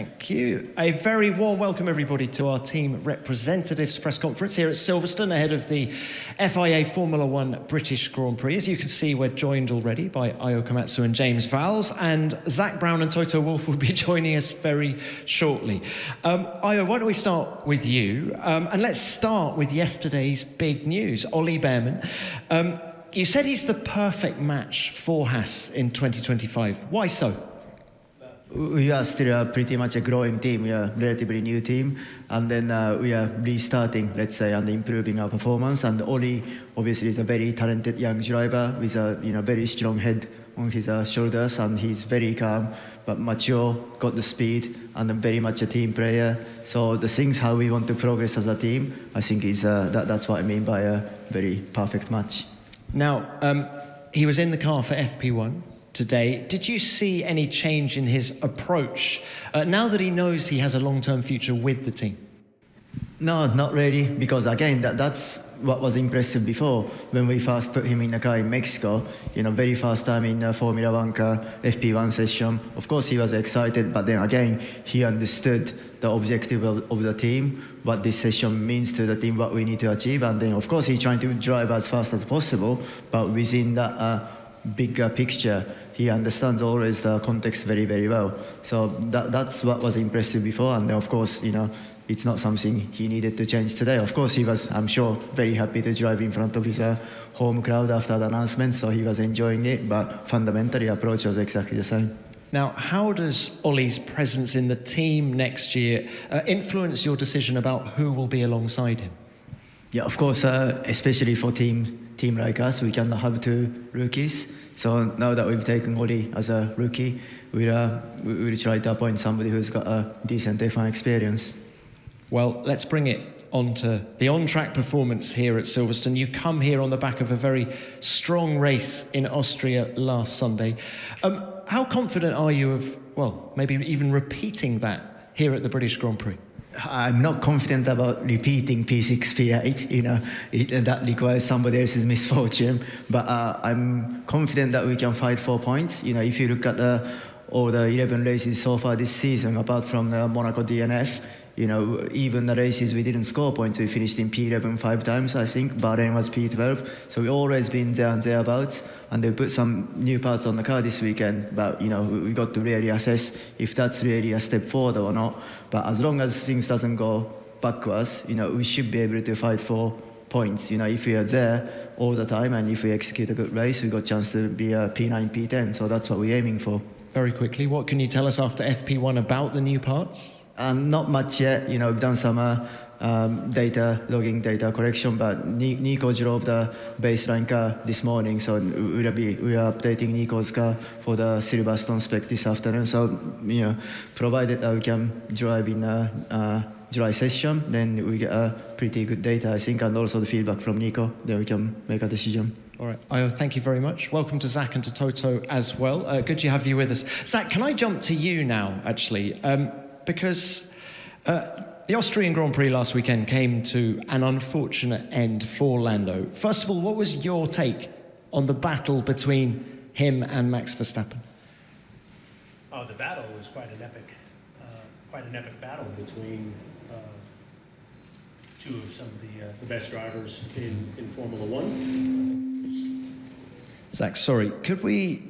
Thank you. A very warm welcome, everybody, to our team representatives press conference here at Silverstone ahead of the FIA Formula One British Grand Prix. As you can see, we're joined already by Ayo Komatsu and James Vowles, and Zach Brown and Toto Wolff will be joining us very shortly. Ayo, why don't we start with you? And let's start with yesterday's big news. Ollie Bearman. You said he's the perfect match for Haas in 2025. Why so? We are still pretty much a growing team. We are a relatively new team, and then we are restarting, let's say, and improving our performance. And Oli, obviously, is a very talented young driver with a very strong head on his shoulders, and he's very calm but mature, got the speed, and very much a team player. So the things how we want to progress as a team, I think is that's what I mean by a very perfect match. Now, he was in the car for FP1 today. Did you see any change in his approach now that he knows he has a long-term future with the team? No, not really, because again, that's what was impressive before when we first put him in the car in Mexico. Very first time in Formula One car, FP1 session. Of course, he was excited, but then again, he understood the objective of the team, what this session means to the team, what we need to achieve, and then of course he's trying to drive as fast as possible, but within that bigger picture, he understands always the context very, very well. So that's what was impressive before, and then of course, it's not something he needed to change today. Of course, he was, I'm sure, very happy to drive in front of his home crowd after the announcement, so he was enjoying it, but fundamentally, approach was exactly the same. Now, how does Ollie's presence in the team next year influence your decision about who will be alongside him? Yeah, of course, especially for team like us, we cannot have two rookies. So now that we've taken Ollie as a rookie, we'll try to appoint somebody who's got a decent F1 experience. Well, let's bring it on to the on-track performance here at Silverstone. You come here on the back of a very strong race in Austria last Sunday. How confident are you of, well, maybe even repeating that here at the British Grand Prix? I'm not confident about repeating P6, P8, that requires somebody else's misfortune, but I'm confident that we can fight 4 points. If you look at all the 11 races so far this season, apart from the Monaco DNF, even the races we didn't score points, we finished in P11 5 times, I think. Bahrain was P12. So we've always been there and thereabouts. And they put some new parts on the car this weekend. But, we got to really assess if that's really a step forward or not. But as long as things doesn't go backwards, we should be able to fight for points. If we are there all the time and if we execute a good race, we got a chance to be a P9, P10. So that's what we're aiming for. Very quickly, what can you tell us after FP1 about the new parts? Not much yet. We've done some logging data collection, but Nico drove the baseline car this morning, so we are updating Nico's car for the Silverstone spec this afternoon. So, provided that we can drive in a dry session, then we get a pretty good data, I think, and also the feedback from Nico, then we can make a decision. All right, Ayo, thank you very much. Welcome to Zach and to Toto as well. Good to have you with us. Zach, can I jump to you now, actually? Because the Austrian Grand Prix last weekend came to an unfortunate end for Lando. First of all, what was your take on the battle between him and Max Verstappen? Oh, the battle was quite an epic battle between two of some of the best drivers in Formula One. Zach, sorry, could we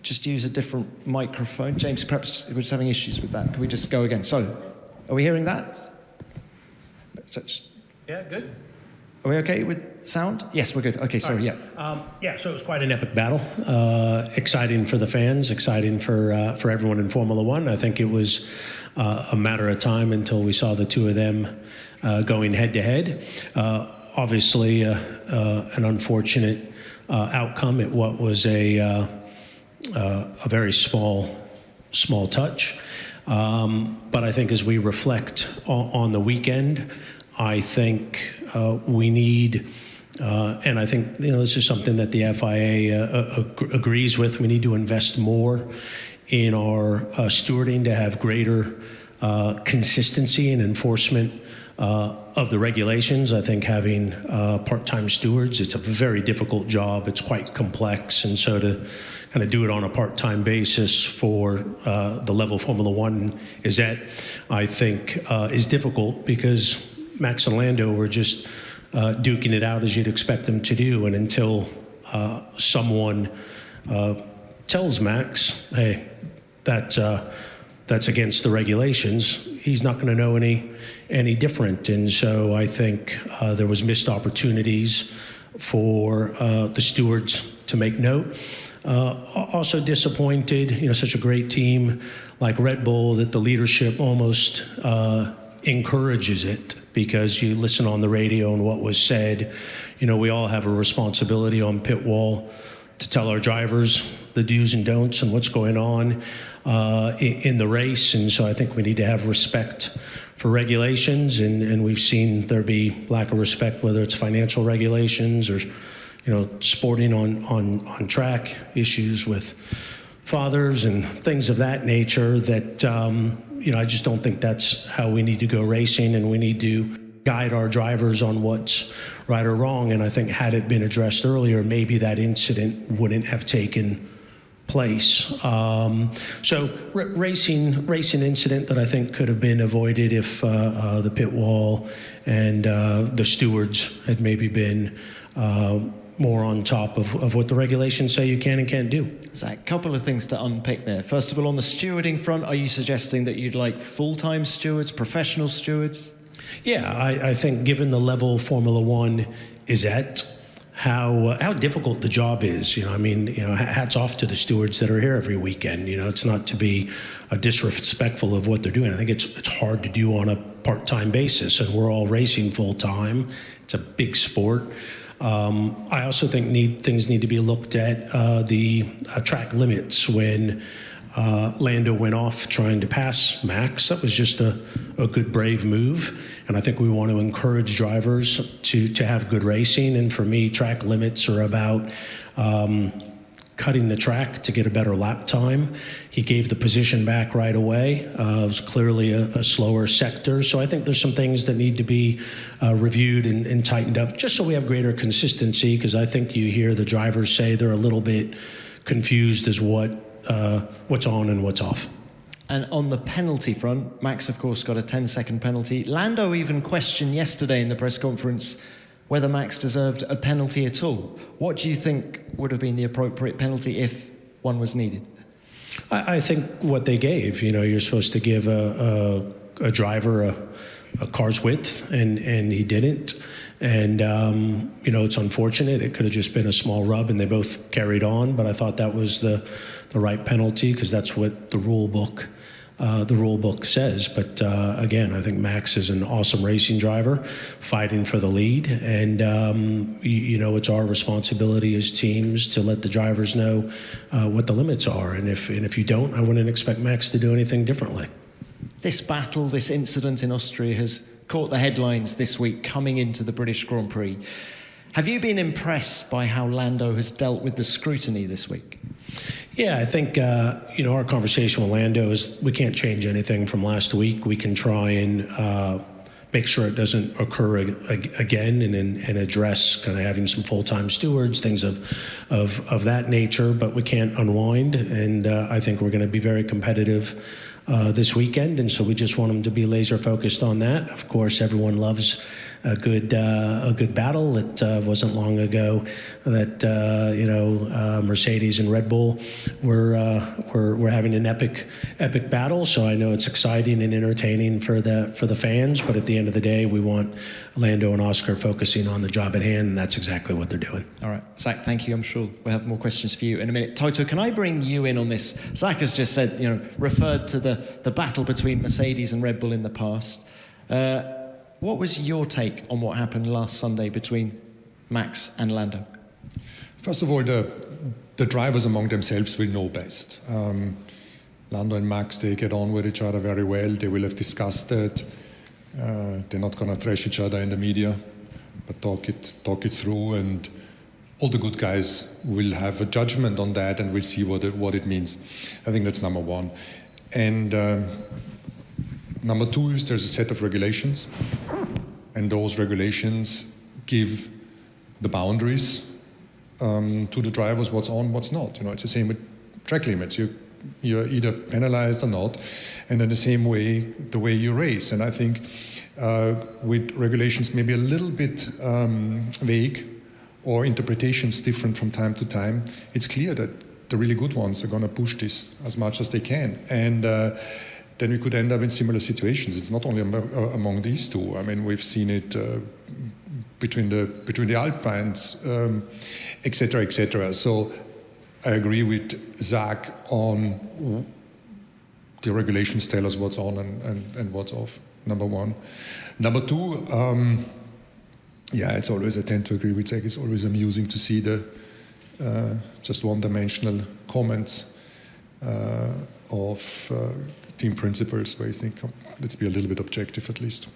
just use a different microphone? James, perhaps we're just having issues with that. Can we just go again? So, are we hearing that? Yeah, good. Are we okay with sound? Yes, we're good. Okay, sorry, yeah. So it was quite an epic battle. Exciting for the fans, exciting for everyone in Formula One. I think it was a matter of time until we saw the two of them going head-to-head. Obviously, an unfortunate outcome at what was a very small touch. But I think as we reflect on the weekend, I think we need, and I think this is something that the FIA agrees with, we need to invest more in our stewarding to have greater consistency and enforcement of the regulations. I think having part-time stewards, it's a very difficult job. It's quite complex, and so to kind of do it on a part-time basis for the level Formula One is at, I think, is difficult because Max and Lando were just duking it out as you'd expect them to do, and until someone tells Max, hey, that's against the regulations, he's not going to know any different. And so I think there was missed opportunities for the stewards to make note. Also disappointed, such a great team like Red Bull, that the leadership almost encourages it, because you listen on the radio and what was said. We all have a responsibility on pit wall to tell our drivers the do's and don'ts and what's going on in the race. And so I think we need to have respect for regulations, and we've seen there be lack of respect, whether it's financial regulations or sporting on track issues with fathers and things of that nature, that I just don't think that's how we need to go racing, and we need to guide our drivers on what's right or wrong. And I think had it been addressed earlier, maybe that incident wouldn't have taken place. So racing incident that I think could have been avoided if the pit wall and the stewards had maybe been more on top of what the regulations say you can and can't do. Zach, a couple of things to unpick there. First of all, on the stewarding front, are you suggesting that you'd like full-time stewards, professional stewards? Yeah, I think given the level Formula One is at, how difficult the job is. Hats off to the stewards that are here every weekend. It's not to be disrespectful of what they're doing. I think it's hard to do on a part-time basis, and we're all racing full-time. It's a big sport. I also think things need to be looked at, the track limits. When Lando went off trying to pass Max, that was just a good, brave move. And I think we want to encourage drivers to have good racing. And for me, track limits are about cutting the track to get a better lap time. He gave the position back right away. It was clearly a slower sector. So I think there's some things that need to be reviewed and tightened up, just so we have greater consistency, because I think you hear the drivers say they're a little bit confused as what's on and what's off. And on the penalty front, Max, of course, got a 10-second penalty. Lando even questioned yesterday in the press conference whether Max deserved a penalty at all. What do you think would have been the appropriate penalty if one was needed? I think what they gave. You're supposed to give a driver a car's width, and he didn't. And, it's unfortunate. It could have just been a small rub, and they both carried on. But I thought that was the right penalty, because that's what the rule book says. But again, I think Max is an awesome racing driver, fighting for the lead. And, it's our responsibility as teams to let the drivers know what the limits are. And if you don't, I wouldn't expect Max to do anything differently. This battle, this incident in Austria has caught the headlines this week coming into the British Grand Prix. Have you been impressed by how Lando has dealt with the scrutiny this week? Yeah, I think, our conversation with Lando is we can't change anything from last week. We can try and make sure it doesn't occur again, and address kind of having some full-time stewards, things of that nature, but we can't unwind. And I think we're going to be very competitive this weekend, and so we just want them to be laser focused on that. Of course, everyone loves a good battle. It wasn't long ago that Mercedes and Red Bull were having an epic battle. So I know it's exciting and entertaining for the fans. But at the end of the day, we want Lando and Oscar focusing on the job at hand, and that's exactly what they're doing. All right, Zach, thank you. I'm sure we'll have more questions for you in a minute. Toto, can I bring you in on this? Zach has just said, referred to the battle between Mercedes and Red Bull in the past. What was your take on what happened last Sunday between Max and Lando? First of all, the drivers among themselves will know best. Lando and Max, they get on with each other very well. They will have discussed it. They're not going to thrash each other in the media, but talk it through, and all the good guys will have a judgment on that, and we'll see what it means. I think that's number one. And number two is there's a set of regulations. and those regulations give the boundaries to the drivers, what's on, what's not. You know, it's the same with track limits. You're either penalized or not, and in the same way, the way you race. And I think with regulations maybe a little bit vague or interpretations different from time to time, it's clear that the really good ones are going to push this as much as they can. And then we could end up in similar situations. It's not only among these two. I mean, we've seen it between the Alpines, et cetera, et cetera. So I agree with Zach on the regulations tell us what's on and what's off, number one. Number two, it's always, I tend to agree with Zach, it's always amusing to see the just one-dimensional comments of team principals where you think, let's be a little bit objective at least.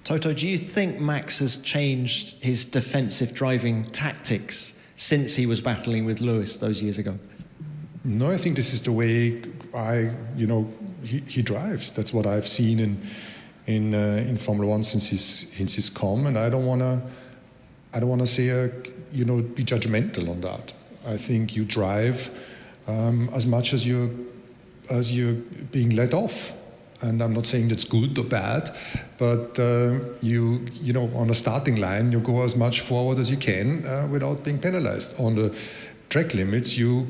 Toto, do you think Max has changed his defensive driving tactics since he was battling with Lewis those years ago? No, I think this is the way he drives. That's what I've seen in Formula One since he's come, and I don't wanna say be judgmental on that. I think you drive as much as you're being let off. And I'm not saying that's good or bad, but you on a starting line, you go as much forward as you can without being penalized. On the track limits, you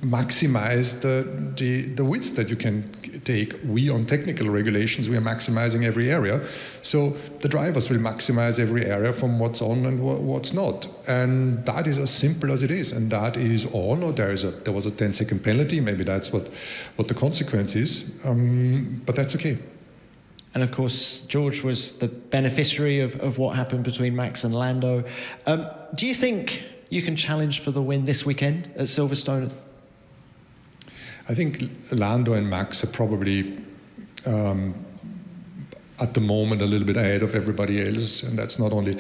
maximize the width that you can take. We, on technical regulations, we are maximizing every area. So the drivers will maximize every area from what's on and what's not. And that is as simple as it is. And that is on, or there was a 10-second penalty. Maybe that's what the consequence is. But that's okay. And of course, George was the beneficiary of what happened between Max and Lando. Do you think you can challenge for the win this weekend at Silverstone? I think Lando and Max are probably at the moment a little bit ahead of everybody else, and that's not only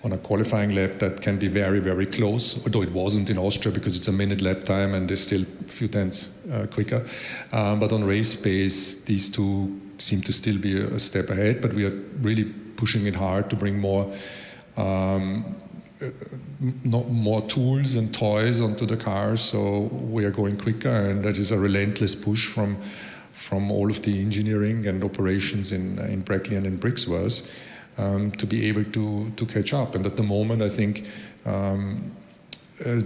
on a qualifying lap that can be very, very close, although it wasn't in Austria because it's a minute lap time and they're still a few tenths quicker. But on race pace, these two seem to still be a step ahead, but we are really pushing it hard to bring more tools and toys onto the cars, so we are going quicker, and that is a relentless push from all of the engineering and operations in Brackley and in Brixworth to be able to catch up. And at the moment, I think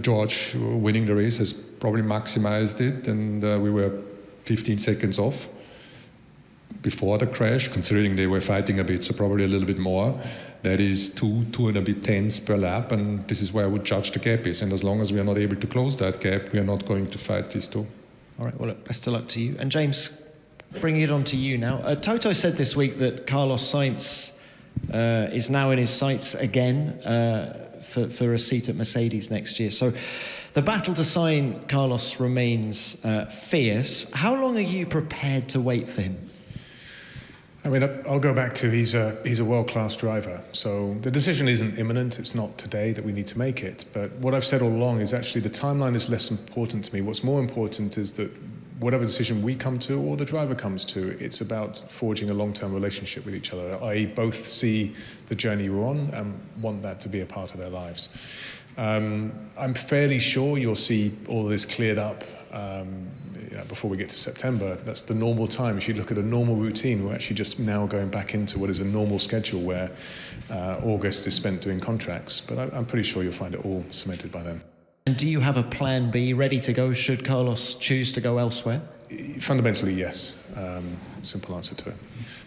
George winning the race has probably maximized it, and we were 15 seconds off before the crash, considering they were fighting a bit, so probably a little bit more. That is two and a bit tenths per lap, and this is where I would judge the gap is. And as long as we are not able to close that gap, we are not going to fight these two. All right, well, look, best of luck to you. And James, bringing it on to you now. Toto said this week that Carlos Sainz is now in his sights again for a seat at Mercedes next year. So the battle to sign Carlos remains fierce. How long are you prepared to wait for him? I mean, I'll go back to he's a world-class driver. So the decision isn't imminent. It's not today that we need to make it. But what I've said all along is actually the timeline is less important to me. What's more important is that whatever decision we come to or the driver comes to, it's about forging a long-term relationship with each other, i.e. both see the journey we're on and want that to be a part of their lives. I'm fairly sure you'll see all of this cleared up before we get to September. That's the normal time. If you look at a normal routine, we're actually just now going back into what is a normal schedule where August is spent doing contracts. But I'm pretty sure you'll find it all cemented by then. And do you have a plan B ready to go should Carlos choose to go elsewhere? Fundamentally, yes. Simple answer to it.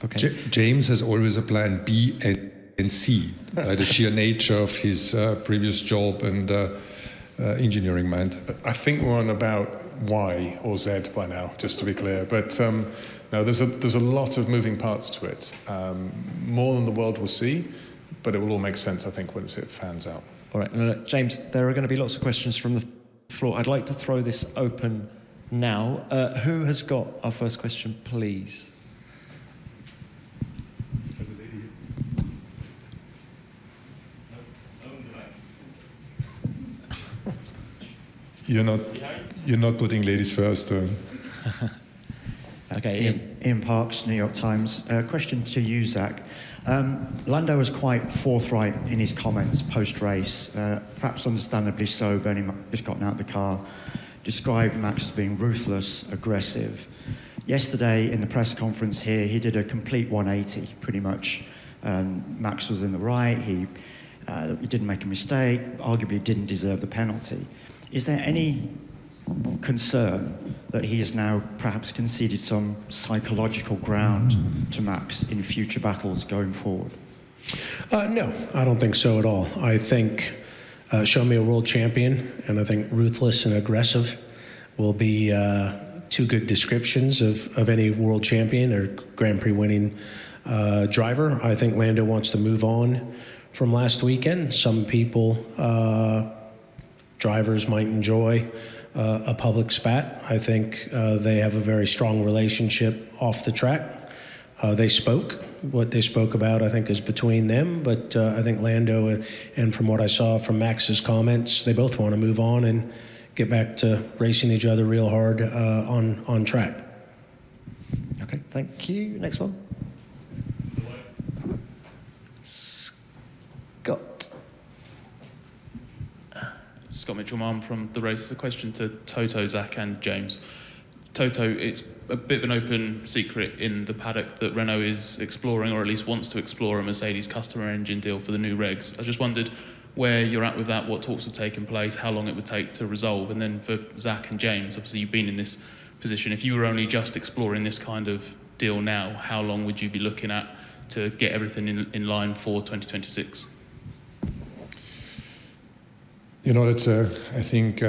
Okay. James has always a plan B and C, the sheer nature of his previous job and engineering mind. I think we're on about Y or Z by now, just to be clear. But no, there's a lot of moving parts to it. More than the world will see, but it will all make sense, I think, when it fans out. All right, James, there are going to be lots of questions from the floor. I'd like to throw this open now. Who has got our first question, please? You're not putting ladies first. Okay, Okay, Ian Parks, New York Times. Question to you, Zach. Lando was quite forthright in his comments post-race, perhaps understandably so, but he just gotten out of the car, described Max as being ruthless, aggressive. Yesterday in the press conference here, he did a complete 180, pretty much. Max was in the right, he didn't make a mistake, arguably didn't deserve the penalty. Is there any concern that he has now perhaps conceded some psychological ground to Max in future battles going forward? No, I don't think so at all. I think show me a world champion, and I think ruthless and aggressive will be two good descriptions of any world champion or Grand Prix winning driver. I think Lando wants to move on from last weekend. Some people, drivers might enjoy a public spat. I think they have a very strong relationship off the track. They spoke. What they spoke about, I think, is between them. But I think Lando and from what I saw from Max's comments, they both want to move on and get back to racing each other real hard on track. Okay, thank you. Next one. Scott. Scott Mitchell-Marm from The Race. A question to Toto, Zach and James. Toto, it's a bit of an open secret in the paddock that Renault is exploring, or at least wants to explore, a Mercedes customer engine deal for the new regs. I just wondered where you're at with that, what talks have taken place, how long it would take to resolve. And then for Zach and James, obviously you've been in this position. If you were only just exploring this kind of deal now, how long would you be looking at to get everything in line for 2026? You know, that's a, I think,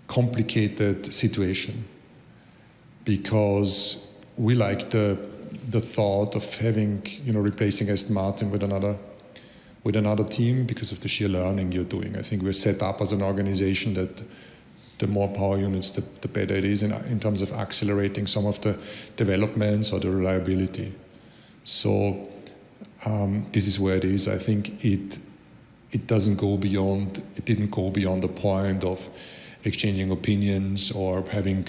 complicated situation, because we like the thought of having, you know, replacing Aston Martin with another team because of the sheer learning you're doing. I think we're set up as an organization that the more power units, the better it is in terms of accelerating some of the developments or the reliability. So this is where it is. I think it didn't go beyond the point of exchanging opinions or having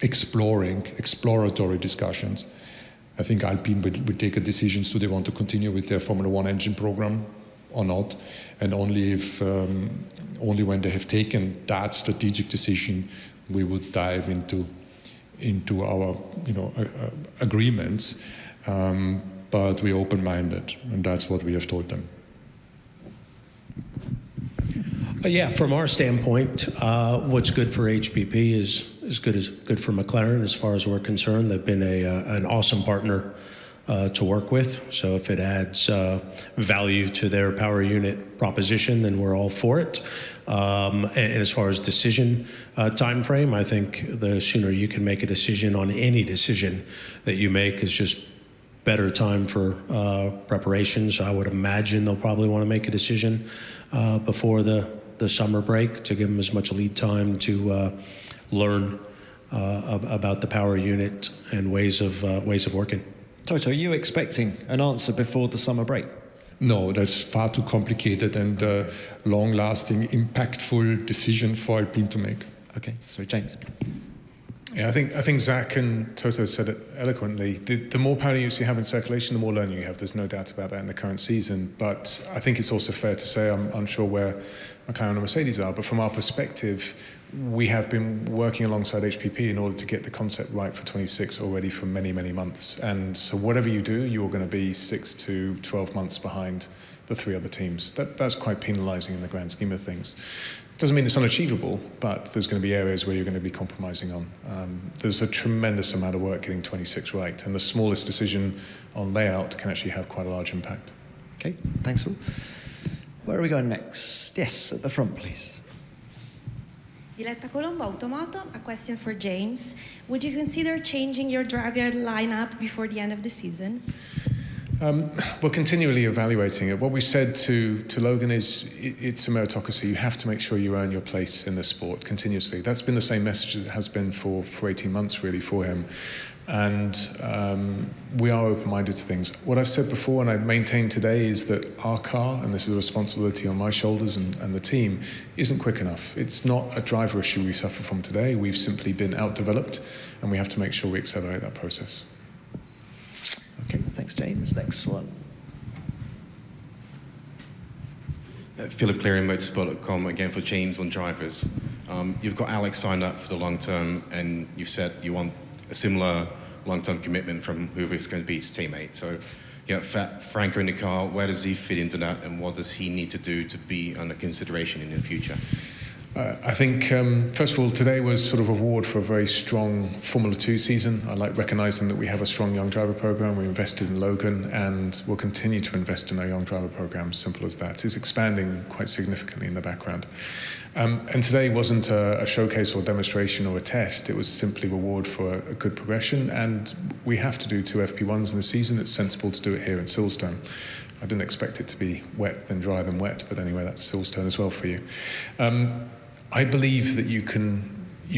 exploratory discussions. I think Alpine would take a decision: do they want to continue with their Formula One engine program or not? And only when they have taken that strategic decision, we would dive into our agreements. But we're open-minded, and that's what we have told them. Yeah, from our standpoint, what's good for HPP is good for McLaren as far as we're concerned. They've been an awesome partner to work with. So if it adds value to their power unit proposition, then we're all for it. And as far as decision time frame, I think the sooner you can make a decision on any decision that you make is just better time for preparations. I would imagine they'll probably want to make a decision before the summer break to give them as much lead time to learn about the power unit and ways of working. Toto, are you expecting an answer before the summer break? No, that's far too complicated and long-lasting, impactful decision for Alpine to make. Okay, sorry, James. Yeah, I think Zach and Toto said it eloquently. The more power units you have in circulation, the more learning you have. There's no doubt about that in the current season. But I think it's also fair to say, I'm unsure where McLaren and Mercedes are, but from our perspective, we have been working alongside HPP in order to get the concept right for 26 already for many, many months. And so whatever you do, you're going to be 6 to 12 months behind the three other teams. That's quite penalising in the grand scheme of things. Doesn't mean it's unachievable, but there's going to be areas where you're going to be compromising on. There's a tremendous amount of work getting 26 right, and the smallest decision on layout can actually have quite a large impact. Okay, thanks all. Where are we going next? Yes, at the front, please. Diletta Colombo, Automoto, a question for James. Would you consider changing your driver lineup before the end of the season? We're continually evaluating it. What we've said to Logan is it's a meritocracy. You have to make sure you earn your place in the sport continuously. That's been the same message that it has been for 18 months really for him. And we are open-minded to things. What I've said before and I maintain today is that our car, and this is a responsibility on my shoulders and the team, isn't quick enough. It's not a driver issue we suffer from today. We've simply been outdeveloped and we have to make sure we accelerate that process. Okay, thanks, James. Next one. Philip Cleary, Motorsport.com, again for James on drivers. You've got Alex signed up for the long term, and you've said you want a similar long-term commitment from whoever's going to be his teammate. So you have Franco in the car. Where does he fit into that, and what does he need to do to be under consideration in the future? I think, first of all, today was sort of a reward for a very strong Formula 2 season. I like recognising that we have a strong young driver programme. We invested in Logan and we'll continue to invest in our young driver programme, simple as that. It's expanding quite significantly in the background. And today wasn't a showcase or demonstration or a test. It was simply reward for a good progression, and we have to do 2 FP1s in the season. It's sensible to do it here in Silverstone. I didn't expect it to be wet, then dry, then wet, but anyway, that's Silverstone as well for you. I believe that you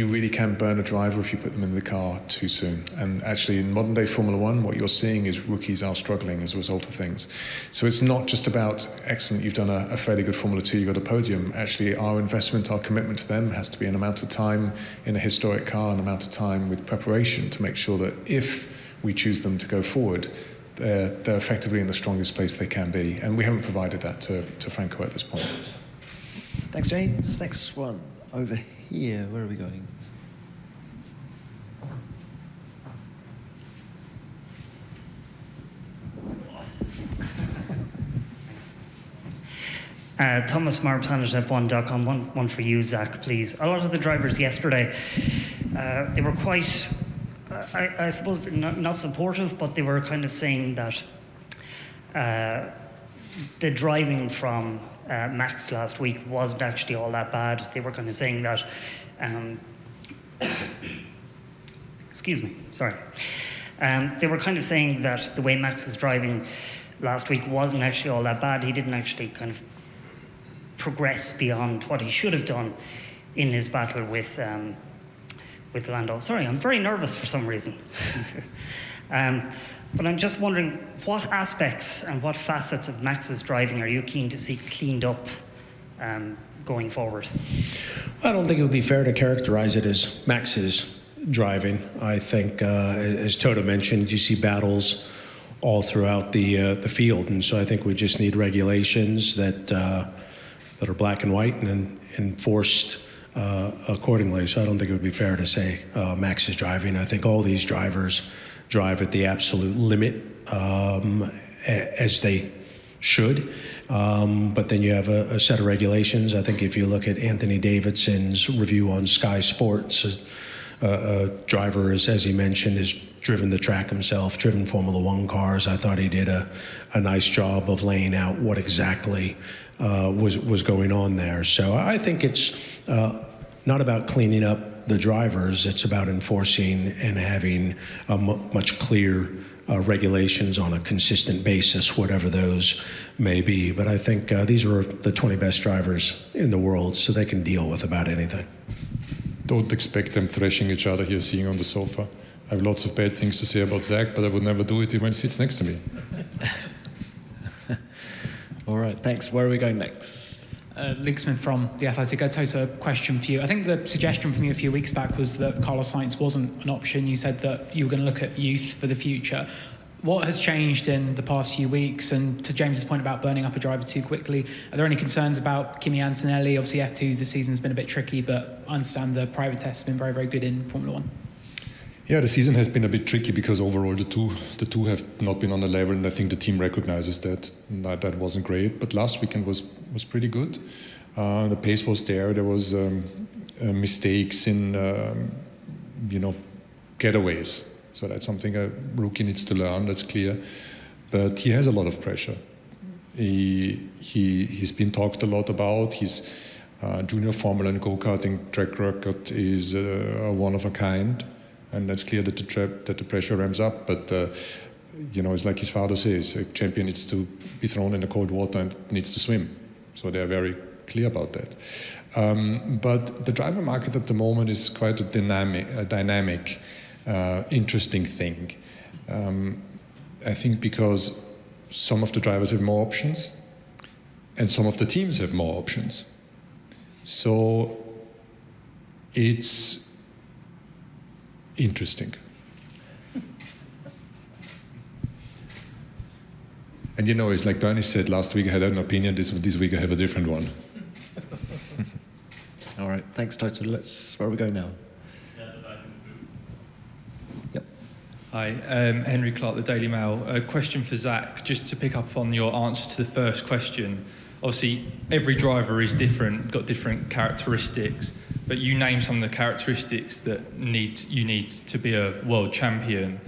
really can burn a driver if you put them in the car too soon. And actually, in modern day Formula One, what you're seeing is rookies are struggling as a result of things. So it's not just about, excellent, you've done a fairly good Formula 2, you got a podium. Actually, our investment, our commitment to them has to be an amount of time in a historic car, an amount of time with preparation to make sure that if we choose them to go forward, they're effectively in the strongest place they can be. And we haven't provided that to Franco at this point. Thanks, James. Next one over here. Where are we going? Thomas Marr, PlanetF1.com. One for you, Zach, please. A lot of the drivers yesterday, they were quite, I suppose, not supportive, but they were kind of saying that the driving from Max last week wasn't actually all that bad. They were kind of saying that, excuse me, sorry. They were kind of saying that the way Max was driving last week wasn't actually all that bad. He didn't actually kind of progress beyond what he should have done in his battle with Lando. Sorry, I'm very nervous for some reason. But I'm just wondering, what aspects and what facets of Max's driving are you keen to see cleaned up going forward? I don't think it would be fair to characterize it as Max's driving. I think, as Toto mentioned, you see battles all throughout the field, and so I think we just need regulations that are black and white and enforced accordingly. So I don't think it would be fair to say Max is driving. I think all these drivers drive at the absolute limit, as they should. But then you have a set of regulations. I think if you look at Anthony Davidson's review on Sky Sports, a driver, as he mentioned, has driven the track himself, driven Formula One cars. I thought he did a nice job of laying out what exactly was going on there. So I think it's not about cleaning up the drivers, it's about enforcing and having much clear regulations on a consistent basis, whatever those may be. But I think these are the 20 best drivers in the world, so they can deal with about anything. Don't expect them thrashing each other here, sitting on the sofa. I have lots of bad things to say about Zach, but I would never do it when he sits next to me. All right, thanks. Where are we going next? Luke Smith from The Athletic. I told a question for you. I think the suggestion from you a few weeks back was that Carlos Sainz wasn't an option. You said that you were going to look at youth for the future. What has changed in the past few weeks? And to James's point about burning up a driver too quickly, are there any concerns about Kimi Antonelli? Obviously, F2 this season's been a bit tricky, but I understand the private test has been very, very good in Formula One. Yeah, the season has been a bit tricky because overall the two have not been on a level, and I think the team recognizes that wasn't great. But last weekend was pretty good. The pace was there. There was mistakes in getaways. So that's something a rookie needs to learn. That's clear. But he has a lot of pressure. He's been talked a lot about. His junior Formula and go-karting track record is one of a kind. And that's clear that the pressure ramps up. But it's like his father says, a champion needs to be thrown in the cold water and needs to swim. So they're very clear about that. But the driver market at the moment is quite a dynamic, interesting thing. I think because some of the drivers have more options and some of the teams have more options. So it's interesting. And it's like Bernie said last week, I had an opinion, this week I have a different one. All right, thanks, Toto. Where are we going now? Yep. Hi, Henry Clark, the Daily Mail. A question for Zach, just to pick up on your answer to the first question. Obviously, every driver is different, got different characteristics, but you name some of the characteristics that you need to be a world champion.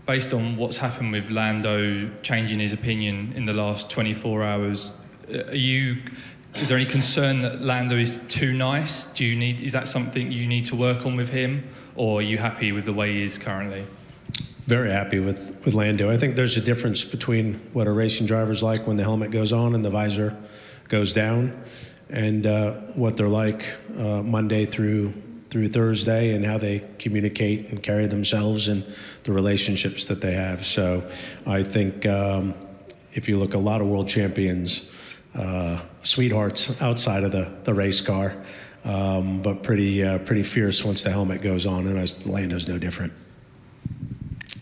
Based on what's happened with Lando changing his opinion in the last 24 hours, is there any concern that Lando is too nice? Is that something you need to work on with him, or are you happy with the way he is currently? Very happy with Lando. I think there's a difference between what a racing driver's like when the helmet goes on and the visor goes down, and what they're like Monday through Thursday, and how they communicate and carry themselves and the relationships that they have. So I think if you look, a lot of world champions, sweethearts outside of the race car, but pretty fierce once the helmet goes on, and Lando's no different.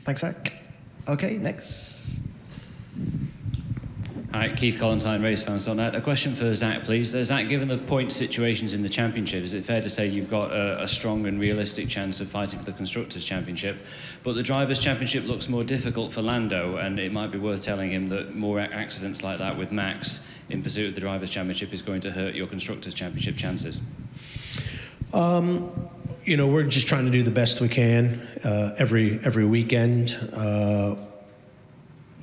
Thanks, Zach. Okay, next. Hi, Keith Collins, racefans.net. A question for Zach, please. Zach, given the point situations in the championship, is it fair to say you've got a strong and realistic chance of fighting for the Constructors' Championship? But the Drivers' Championship looks more difficult for Lando, and it might be worth telling him that more accidents like that with Max in pursuit of the Drivers' Championship is going to hurt your Constructors' Championship chances. We're just trying to do the best we can every weekend.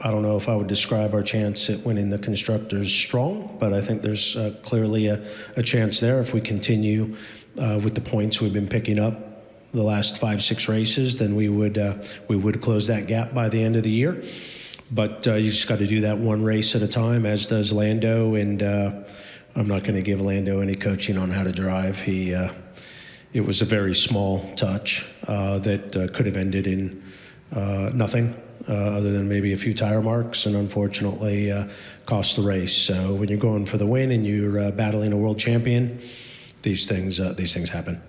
I don't know if I would describe our chance at winning the Constructors strong, but I think there's clearly a chance there if we continue with the points we've been picking up the last 5-6 races. Then we would close that gap by the end of the year. But you just got to do that one race at a time, as does Lando. And I'm not going to give Lando any coaching on how to drive. It was a very small touch that could have ended in nothing. Other than maybe a few tire marks, and unfortunately cost the race. So when you're going for the win and you're battling a world champion, these things happen.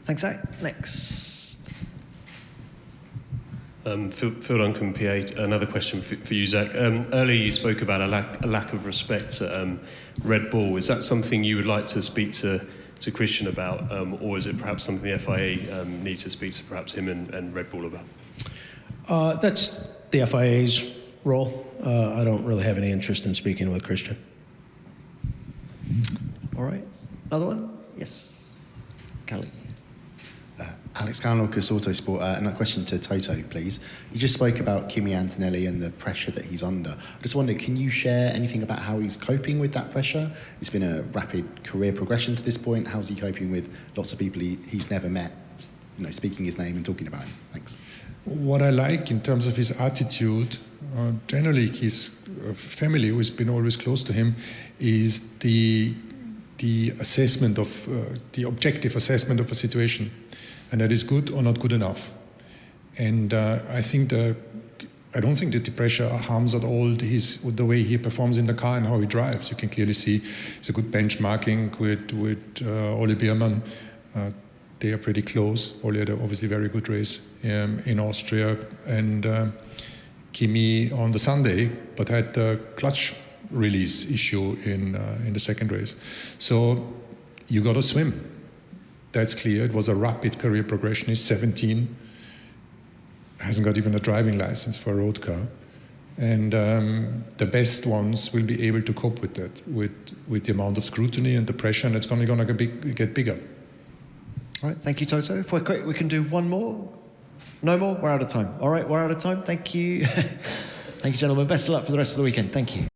Thanks, Zach. Next. Phil Duncan, PA. Another question for you, Zach. Earlier you spoke about a lack of respect at Red Bull. Is that something you would like to speak to Christian about, or is it perhaps something the FIA need to speak to perhaps him and Red Bull about? That's the FIA's role. I don't really have any interest in speaking with Christian. All right. Another one? Yes. Kelly. Alex Carnlocus, Autosport, and a question to Toto, please. You just spoke about Kimi Antonelli and the pressure that he's under. I just wondered, can you share anything about how he's coping with that pressure? It's been a rapid career progression to this point. How's he coping with lots of people he's never met, speaking his name and talking about him? Thanks. What I like in terms of his attitude, generally his family, who has been always close to him, is the assessment of the objective assessment of a situation, and that is good or not good enough. And I don't think that the pressure harms at all the way he performs in the car and how he drives. You can clearly see it's a good benchmarking with Ole Biermann. They are pretty close. Ole had a obviously very good race in Austria, and Kimi on the Sunday, but had the clutch release issue in the second race. So you got to swim. That's clear. It was a rapid career progression. He's 17, hasn't got even a driving license for a road car, and the best ones will be able to cope with that, with the amount of scrutiny and the pressure, and it's only going to get bigger. All right, thank you, Toto. If we're quick, we can do one more. No more? We're out of time. All right, we're out of time. Thank you. Thank you, gentlemen. Best of luck for the rest of the weekend. Thank you.